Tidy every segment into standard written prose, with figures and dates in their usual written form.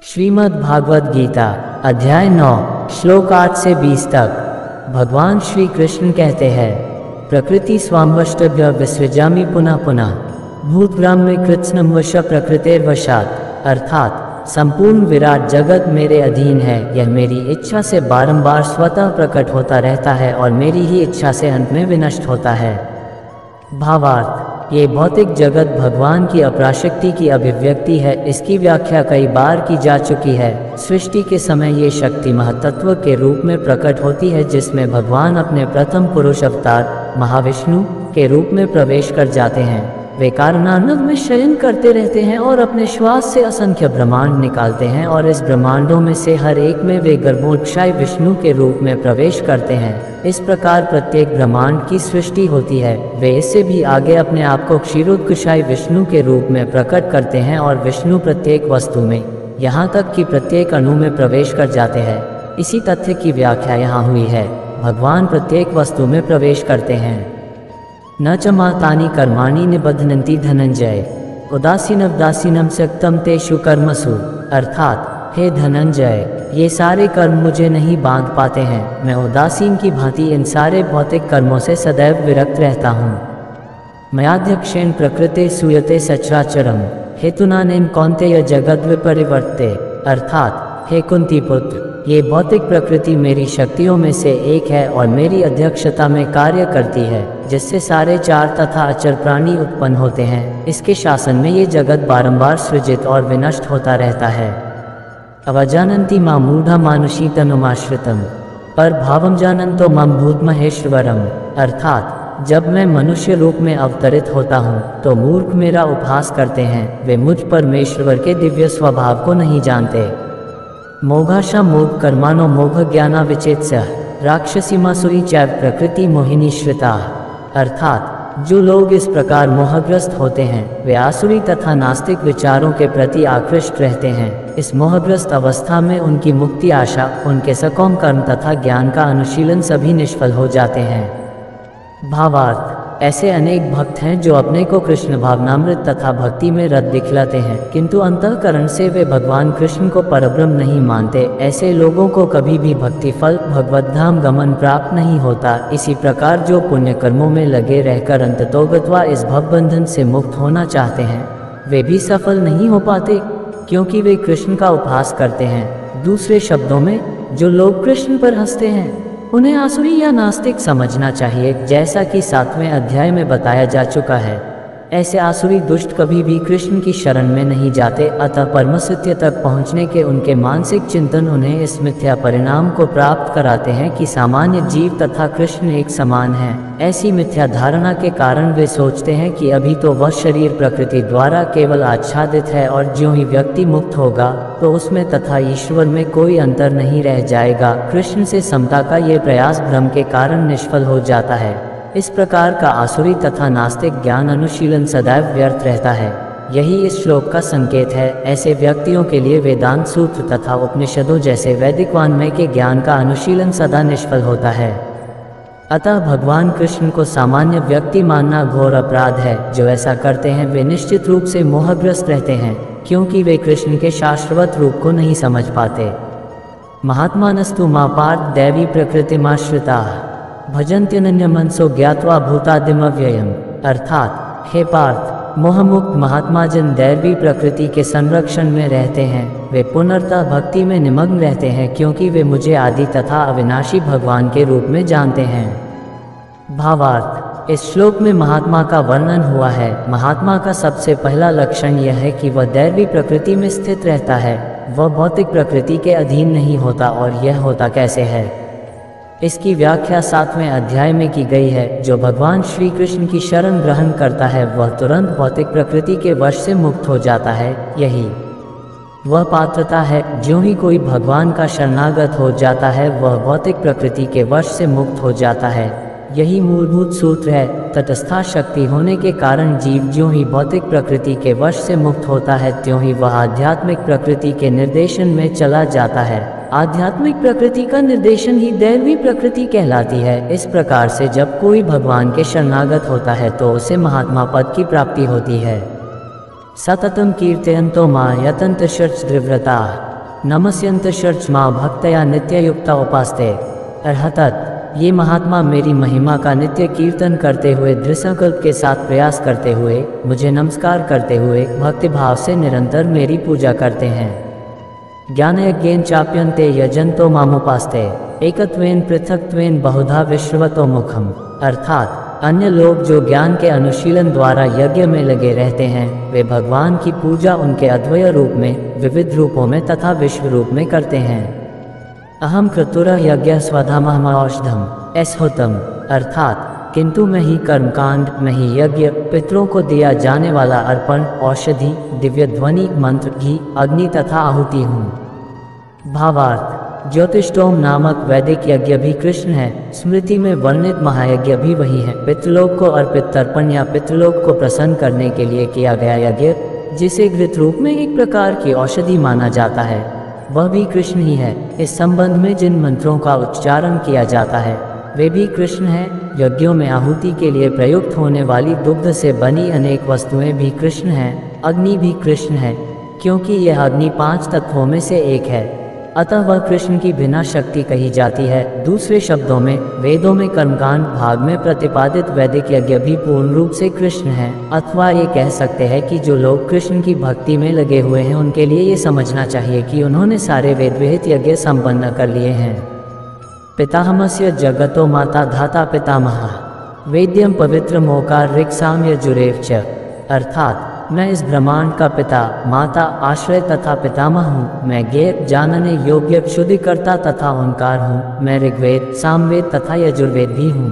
श्रीमद् भागवत गीता अध्याय 9 श्लोक 8 से 20 तक। भगवान श्री कृष्ण कहते हैं, प्रकृति स्वामवष्टभ्य विसृजामि पुनः पुनः भूतग्राम में कृत्स्नम वश प्रकृतिर्वशात्, अर्थात संपूर्ण विराट जगत मेरे अधीन है। यह मेरी इच्छा से बारंबार स्वतः प्रकट होता रहता है और मेरी ही इच्छा से अंत में विनष्ट होता है। भावार्थ, ये भौतिक जगत भगवान की अपराशक्ति की अभिव्यक्ति है। इसकी व्याख्या कई बार की जा चुकी है। सृष्टि के समय ये शक्ति महतत्व के रूप में प्रकट होती है, जिसमें भगवान अपने प्रथम पुरुष अवतार महाविष्णु के रूप में प्रवेश कर जाते हैं। वे कारणार्णव में शयन करते रहते हैं और अपने श्वास से असंख्य ब्रह्मांड निकालते हैं और इस ब्रह्मांडों में से हर एक में वे गर्भोत्क्षाय विष्णु के रूप में प्रवेश करते हैं। इस प्रकार प्रत्येक ब्रह्मांड की सृष्टि होती है। वे इससे भी आगे अपने आप को क्षीरोत्कर्षाय विष्णु के रूप में प्रकट करते हैं और विष्णु प्रत्येक वस्तु में, यहाँ तक कि प्रत्येक अणु में प्रवेश कर जाते हैं। इसी तथ्य की व्याख्या यहाँ हुई है। भगवान प्रत्येक वस्तु में प्रवेश करते हैं। न च मातानि कर्माणि निबध्नन्ति धनंजय उदासीनवदासीनं सक्तं तेषु कर्मसु, अर्थात हे धनंजय, ये सारे कर्म मुझे नहीं बांध पाते हैं। मैं उदासीन की भांति इन सारे भौतिक कर्मों से सदैव विरक्त रहता हूँ। मयाध्यक्षेण प्रकृते सूयते सचराचरम हेतुनानेन कौन्तेय जगद्विपरिवर्ते, अर्थात हे कुंती पुत्र, ये भौतिक प्रकृति मेरी शक्तियों में से एक है और मेरी अध्यक्षता में कार्य करती है, जिससे सारे चार तथा अचर प्राणी उत्पन्न होते हैं। इसके शासन में ये जगत बारंबार सृजित और विनष्ट होता रहता है। अवजानन्ति मां मूढ़ा मानुषी तनुमाश्रितम पर भावम जानन्तो मम भूत महेश्वरम, अर्थात जब मैं मनुष्य रूप में अवतरित होता हूँ तो मूर्ख मेरा उपहास करते हैं। वे मुझ परमेश्वर के दिव्य स्वभाव को नहीं जानते। मोघाशा मोघ कर्माणो मोघ ज्ञाना विचेत्स्य राक्षसी मासुरी चैव प्रकृति मोहिनी श्रिता, अर्थात जो लोग इस प्रकार मोहग्रस्त होते हैं वे आसुरी तथा नास्तिक विचारों के प्रति आकृष्ट रहते हैं। इस मोहग्रस्त अवस्था में उनकी मुक्ति आशा, उनके सकौम कर्म तथा ज्ञान का अनुशीलन सभी निष्फल हो जाते हैं। भावार्थ, ऐसे अनेक भक्त हैं जो अपने को कृष्ण भावनामृत तथा भक्ति में रत दिखलाते हैं, किंतु अंतःकरण से वे भगवान कृष्ण को परब्रह्म नहीं मानते। ऐसे लोगों को कभी भी भक्ति फल भगवत धाम गमन प्राप्त नहीं होता। इसी प्रकार जो पुण्य कर्मों में लगे रहकर अंततोगत्वा इस भवबंधन से मुक्त होना चाहते हैं, वे भी सफल नहीं हो पाते, क्योंकि वे कृष्ण का उपहास करते हैं। दूसरे शब्दों में, जो लोग कृष्ण पर हंसते हैं उन्हें आसुरी या नास्तिक समझना चाहिए, जैसा कि 7वें अध्याय में बताया जा चुका है। ऐसे आसुरी दुष्ट कभी भी कृष्ण की शरण में नहीं जाते। अतः परमसत्य तक पहुँचने के उनके मानसिक चिंतन उन्हें इस मिथ्या परिणाम को प्राप्त कराते हैं कि सामान्य जीव तथा कृष्ण एक समान हैं। ऐसी मिथ्या धारणा के कारण वे सोचते हैं कि अभी तो वह शरीर प्रकृति द्वारा केवल आच्छादित है और ज्यों ही व्यक्ति मुक्त होगा तो उसमें तथा ईश्वर में कोई अंतर नहीं रह जाएगा। कृष्ण से समता का ये प्रयास भ्रम के कारण निष्फल हो जाता है। इस प्रकार का आसुरी तथा नास्तिक ज्ञान अनुशीलन सदैव व्यर्थ रहता है। यही इस श्लोक का संकेत है। ऐसे व्यक्तियों के लिए वेदांत सूत्र तथा उपनिषदों जैसे वैदिक वाङ्मय के ज्ञान का अनुशीलन सदा निष्फल होता है। अतः भगवान कृष्ण को सामान्य व्यक्ति मानना घोर अपराध है। जो ऐसा करते हैं वे निश्चित रूप से मोहग्रस्त रहते हैं, क्योंकि वे कृष्ण के शाश्वत रूप को नहीं समझ पाते। महात्मानस्तु मां पार्थ दैवी प्रकृतिमाश्रिता भजन्त्यनन्य मनसो ज्ञात्वा भूतादिमव्ययम्, अर्थात हे पार्थ, मोहमुक्त महात्माजन दैवी प्रकृति के संरक्षण में रहते हैं। वे पुनर्तः भक्ति में निमग्न रहते हैं, क्योंकि वे मुझे आदि तथा अविनाशी भगवान के रूप में जानते हैं। भावार्थ, इस श्लोक में महात्मा का वर्णन हुआ है। महात्मा का सबसे पहला लक्षण यह है कि वह दैवी प्रकृति में स्थित रहता है। वह भौतिक प्रकृति के अधीन नहीं होता। और यह होता कैसे है, इसकी व्याख्या 7वें अध्याय में की गई है। जो भगवान श्री कृष्ण की शरण ग्रहण करता है वह तुरंत भौतिक प्रकृति के वश से मुक्त हो जाता है। यही वह पात्रता है। ज्यों ही कोई भगवान का शरणागत हो जाता है वह भौतिक प्रकृति के वश से मुक्त हो जाता है। यही मूलभूत सूत्र है। तटस्था शक्ति होने के कारण जीव ज्यों ही भौतिक प्रकृति के वश से मुक्त होता है त्यों ही वह आध्यात्मिक प्रकृति के निर्देशन में चला जाता है। आध्यात्मिक प्रकृति का निर्देशन ही दैवी प्रकृति कहलाती है। इस प्रकार से जब कोई भगवान के शरणागत होता है तो उसे महात्मा पद की प्राप्ति होती है। सततम कीर्तयन्तो मां यतन्त शर्च दृव्रता नमस्यन्त शर्चमा भक्तया नित्ययुक्ता उपास्ते। अर्थात ये महात्मा मेरी महिमा का नित्य कीर्तन करते हुए दृढ़ संकल्प के साथ प्रयास करते हुए, मुझे नमस्कार करते हुए भक्ति भाव से निरंतर मेरी पूजा करते हैं। ज्ञान यज्ञेन चाप्यन्ते यजन्तो मामुपास्ते एकत्वेन पृथक्त्वेन बहुधा विश्वतो मुखम। अर्थात अन्य लोग जो ज्ञान के अनुशीलन द्वारा यज्ञ में लगे रहते हैं, वे भगवान की पूजा उनके अद्वय रूप में, विविध रूपों में तथा विश्व रूप में करते हैं। अहम क्रतुर यज्ञ स्वधामहम औषधम ऐसहोतम। अर्थात किंतु मैं ही कर्मकांड, मैं ही यज्ञ, पितरों को दिया जाने वाला अर्पण, औषधि, दिव्य ध्वनि, मंत्र, घी, अग्नि तथा आहुति हूँ। भावार्थ, ज्योतिष्टोम नामक वैदिक यज्ञ भी कृष्ण है। स्मृति में वर्णित महायज्ञ भी वही है। पितृलोक को अर्पित तर्पण या पितृलोक को प्रसन्न करने के लिए किया गया यज्ञ, जिसे घृत रूप में एक प्रकार की औषधि माना जाता है, वह भी कृष्ण ही है। इस संबंध में जिन मंत्रों का उच्चारण किया जाता है, वे भी कृष्ण हैं। यज्ञों में आहुति के लिए प्रयुक्त होने वाली दुग्ध से बनी अनेक वस्तुएं भी कृष्ण हैं। अग्नि भी कृष्ण है, क्योंकि यह अग्नि 5 तत्वों में से एक है, अतः वह कृष्ण की बिना शक्ति कही जाती है। दूसरे शब्दों में, वेदों में कर्मकांड भाग में प्रतिपादित वैदिक यज्ञ भी पूर्ण रूप से कृष्ण है। अथवा ये कह सकते हैं कि जो लोग कृष्ण की भक्ति में लगे हुए हैं, उनके लिए ये समझना चाहिए कि उन्होंने सारे वेद विहित यज्ञ संपन्न कर लिए हैं। पितामहस्य जगतो माता धाता पितामह वेद्यम पवित्र मोकार ऋक्साम यजुरेव च। अर्थात मैं इस ब्रह्मांड का पिता, माता, आश्रय तथा पितामह हूँ। मैं ज्ञेय, जानने योग्य, शुद्धिकर्ता तथा ओंकार हूँ। मैं ऋग्वेद, सामवेद तथा यजुर्वेद भी हूँ।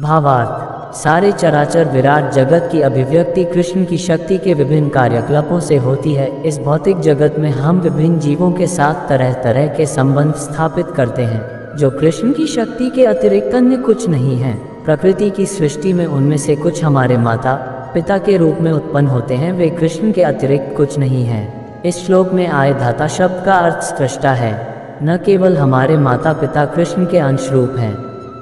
भावार्थ, सारे चराचर विराट जगत की अभिव्यक्ति कृष्ण की शक्ति के विभिन्न कार्यकलापों से होती है। इस भौतिक जगत में हम विभिन्न जीवों के साथ तरह तरह के संबंध स्थापित करते हैं, जो कृष्ण की शक्ति के अतिरिक्त अन्य कुछ नहीं है। प्रकृति की सृष्टि में उनमें से कुछ हमारे माता पिता के रूप में उत्पन्न होते हैं, वे कृष्ण के अतिरिक्त कुछ नहीं हैं। इस श्लोक में आए धाता शब्द का अर्थ सृष्टा है। न केवल हमारे माता पिता कृष्ण के अंश रूप हैं,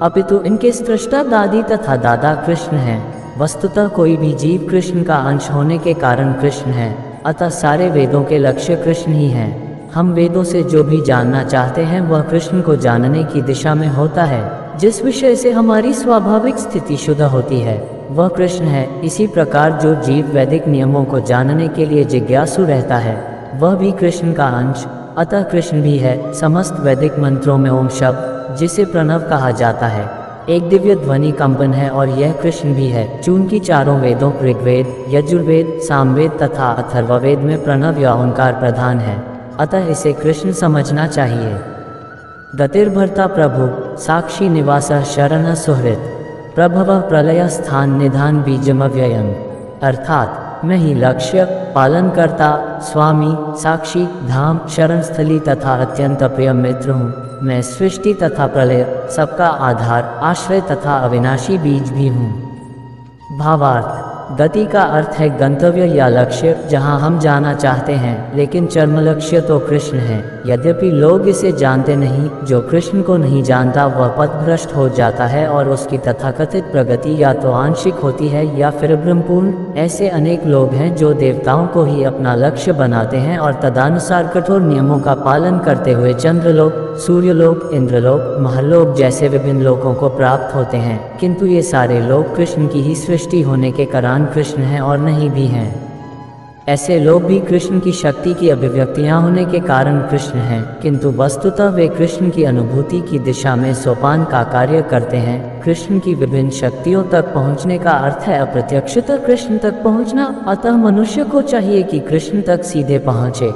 अपितु इनके सृष्टा दादी तथा दादा कृष्ण हैं। वस्तुतः कोई भी जीव कृष्ण का अंश होने के कारण कृष्ण है, अतः सारे वेदों के लक्ष्य कृष्ण ही हैं। हम वेदों से जो भी जानना चाहते हैं वह कृष्ण को जानने की दिशा में होता है। जिस विषय से हमारी स्वाभाविक स्थिति शुद्ध होती है वह कृष्ण है। इसी प्रकार जो जीव वैदिक नियमों को जानने के लिए जिज्ञासु रहता है वह भी कृष्ण का अंश, अतः कृष्ण भी है। समस्त वैदिक मंत्रों में ओम शब्द, जिसे प्रणव कहा जाता है, एक दिव्य ध्वनि कंपन है और यह कृष्ण भी है। चूंकि चारों वेदों ऋग्वेद, यजुर्वेद, सामवेद तथा अथर्ववेद में प्रणव या ओंकार प्रधान है, अतः इसे कृष्ण समझना चाहिए। गतिर्भर्ता प्रभु साक्षी निवास शरण सुहृत प्रभव प्रलय स्थान निधान बीजमव्ययम्। अर्थात मैं ही लक्ष्य, पालनकर्ता, स्वामी, साक्षी, धाम, शरण स्थली तथा अत्यंत प्रिय मित्र हूँ। मैं सृष्टि तथा प्रलय, सबका आधार, आश्रय तथा अविनाशी बीज भी हूँ। भावार्थ, गति का अर्थ है गंतव्य या लक्ष्य, जहाँ हम जाना चाहते हैं, लेकिन चरम लक्ष्य तो कृष्ण है। यद्यपि लोग इसे जानते नहीं, जो कृष्ण को नहीं जानता वह पथभ्रष्ट हो जाता है और उसकी तथाकथित प्रगति या तो आंशिक होती है या फिर ब्रह्मपूर्ण। ऐसे अनेक लोग हैं जो देवताओं को ही अपना लक्ष्य बनाते हैं और तदानुसार कठोर नियमों का पालन करते हुए चंद्रलोक, सूर्यलोक, इंद्रलोक, महलोक जैसे विभिन्न लोकों को प्राप्त होते हैं, किंतु ये सारे लोग कृष्ण की ही सृष्टि होने के कारण कृष्ण हैं और नहीं भी हैं। ऐसे लोग भी कृष्ण की शक्ति की अभिव्यक्तियां होने के कारण कृष्ण हैं, किंतु वस्तुतः वे कृष्ण की अनुभूति की दिशा में सोपान का कार्य करते हैं। कृष्ण की विभिन्न शक्तियों तक पहुंचने का अर्थ है अप्रत्यक्षतः कृष्ण तक पहुंचना, अतः मनुष्य को चाहिए कि कृष्ण तक सीधे पहुंचे,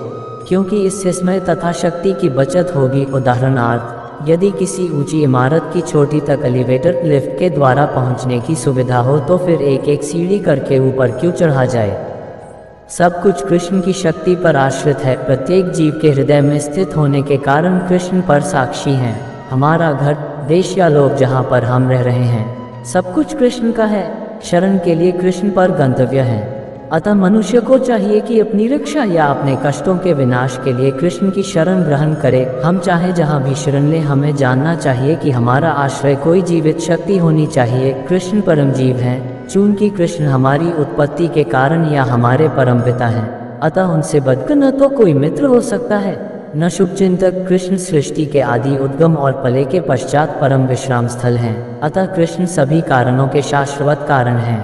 क्योंकि इससे समय तथा शक्ति की बचत होगी। उदाहरणार्थ, यदि किसी ऊंची इमारत की छोटी तक एलिवेटर लिफ्ट के द्वारा पहुंचने की सुविधा हो तो फिर एक एक सीढ़ी करके ऊपर क्यों चढ़ा जाए। सब कुछ कृष्ण की शक्ति पर आश्रित है। प्रत्येक जीव के हृदय में स्थित होने के कारण कृष्ण पर साक्षी हैं। हमारा घर, देश या लोक जहाँ पर हम रह रहे हैं, सब कुछ कृष्ण का है। शरण के लिए कृष्ण पर गंतव्य है। अतः मनुष्य को चाहिए कि अपनी रक्षा या अपने कष्टों के विनाश के लिए कृष्ण की शरण ग्रहण करे। हम चाहे जहाँ भी शरण लें, हमें जानना चाहिए कि हमारा आश्रय कोई जीवित शक्ति होनी चाहिए। कृष्ण परम जीव हैं, चूंकि कृष्ण हमारी उत्पत्ति के कारण या हमारे परम पिता हैं, अतः उनसे बढ़कर न तो कोई मित्र हो सकता है न शुभचिंतक कृष्ण सृष्टि के आदि उद्गम और पले के पश्चात परम विश्राम स्थल हैं, अतः कृष्ण सभी कारणों के शाश्वत कारण हैं।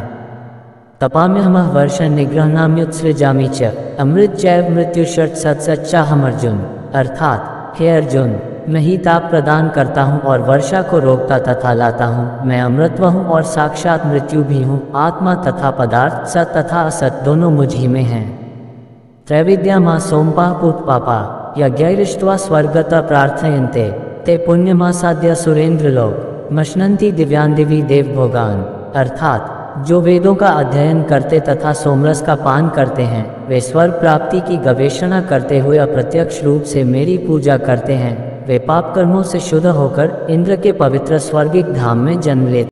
तपाम्यहमः वर्ष निग्रहणाम्युत्सृजामि च अमृत जैव मृत्युषट सच्चाहम अर्जुन। अर्थात हे अर्जुन, मैं ही ताप प्रदान करता हूँ और वर्षा को रोकता तथा लाता हूँ। मैं अमृतत्व हूँ और साक्षात मृत्यु भी हूँ। आत्मा तथा पदार्थ सत तथा असत दोनों मुझ ही में हैं। त्रैविद्या मां सोमपाः पूतपापा यज्ञैरिष्ट्वा स्वर्गतः प्रार्थयन्ते ते पुण्यमासाद्य सुरेंद्रलोक मश्नन्ति दिव्यान् दिवि देवभोगान्। अर्थात जो वेदों का अध्ययन करते तथा सोमरस का पान करते हैं, वे स्वर्ग प्राप्ति की गवेषणा करते हुए अप्रत्यक्ष रूप से मेरी पूजा करते हैं। वे पाप कर्मों से शुद्ध होकर इंद्र के पवित्र स्वर्गिक धाम में जन्म लेते